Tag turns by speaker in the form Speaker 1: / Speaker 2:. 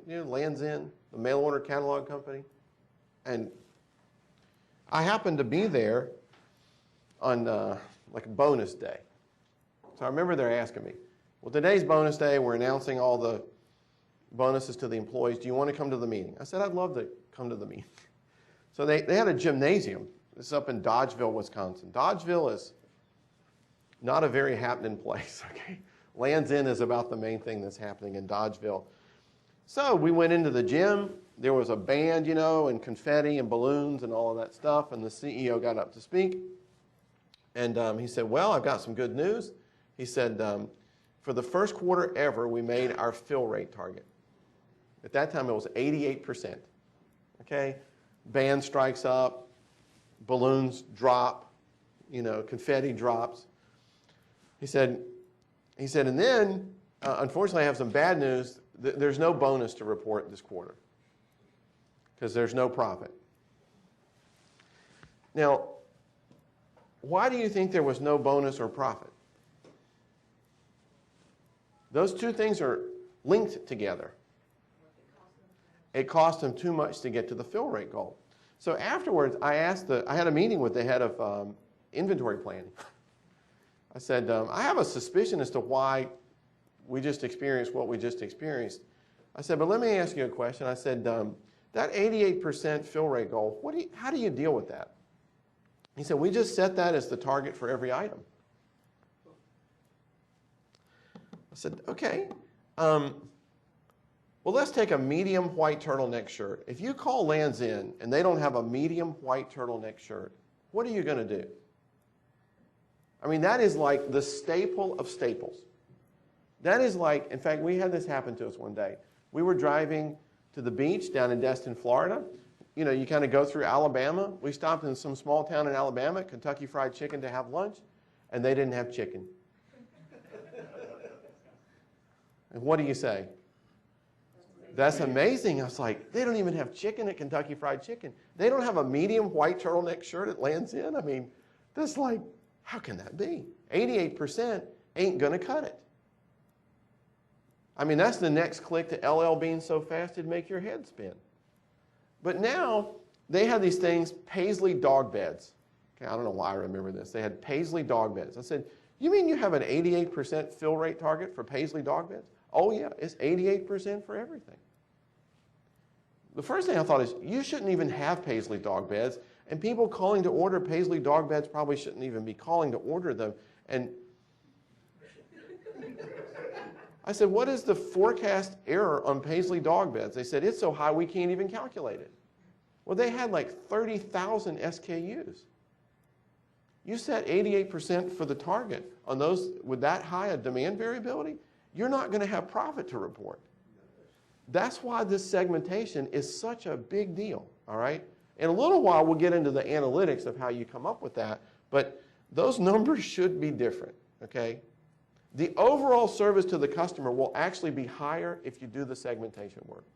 Speaker 1: Lands End, the mail order catalog company. And I happened to be there on like a bonus day. So I remember they're asking me, well, today's bonus day. We're announcing all the bonuses to the employees. Do you want to come to the meeting? I said, I'd love to come to the meeting. So they had a gymnasium. This is up in Dodgeville, Wisconsin. Dodgeville is not a very happening place. Okay, Lands End is about the main thing that's happening in Dodgeville. So we went into the gym. There was a band, and confetti and balloons and all of that stuff. And the CEO got up to speak. And he said, well, I've got some good news. He said, for the first quarter ever, we made our fill rate target. At that time, it was 88%. Okay? Band strikes up, balloons drop, confetti drops. He said, and then, unfortunately, I have some bad news. There's no bonus to report this quarter because there's no profit. Now, why do you think there was no bonus or profit? Those two things are linked together. It cost them too much to get to the fill rate goal. So afterwards, I had a meeting with the head of inventory planning. I said, I have a suspicion as to why we just experienced what we just experienced. I said, but let me ask you a question. I said, that 88% fill rate goal, how do you deal with that? He said, we just set that as the target for every item. I said, okay. Well, let's take a medium white turtleneck shirt. If you call Lands End and they don't have a medium white turtleneck shirt, what are you going to do? I mean, that is like the staple of staples. That is like, in fact, we had this happen to us one day. We were driving to the beach down in Destin, Florida. You kind of go through Alabama. We stopped in some small town in Alabama, Kentucky Fried Chicken, to have lunch, and they didn't have chicken. And what do you say? That's amazing. I was like, they don't even have chicken at Kentucky Fried Chicken. They don't have a medium white turtleneck shirt at Lands End. I mean, that's like, how can that be? 88% ain't going to cut it. I mean, that's the next click to LL Bean so fast it'd make your head spin. But now they have these things, Paisley dog beds. Okay, I don't know why I remember this. They had Paisley dog beds. I said, you mean you have an 88% fill rate target for Paisley dog beds? Oh yeah, it's 88% for everything. The first thing I thought is, you shouldn't even have Paisley dog beds, and people calling to order Paisley dog beds probably shouldn't even be calling to order them. And I said, what is the forecast error on Paisley dog beds? They said, it's so high we can't even calculate it. Well, they had like 30,000 SKUs. You set 88% for the target on those with that high a demand variability, you're not going to have profit to report. That's why this segmentation is such a big deal, all right? In a little while, we'll get into the analytics of how you come up with that, but those numbers should be different, okay? The overall service to the customer will actually be higher if you do the segmentation work.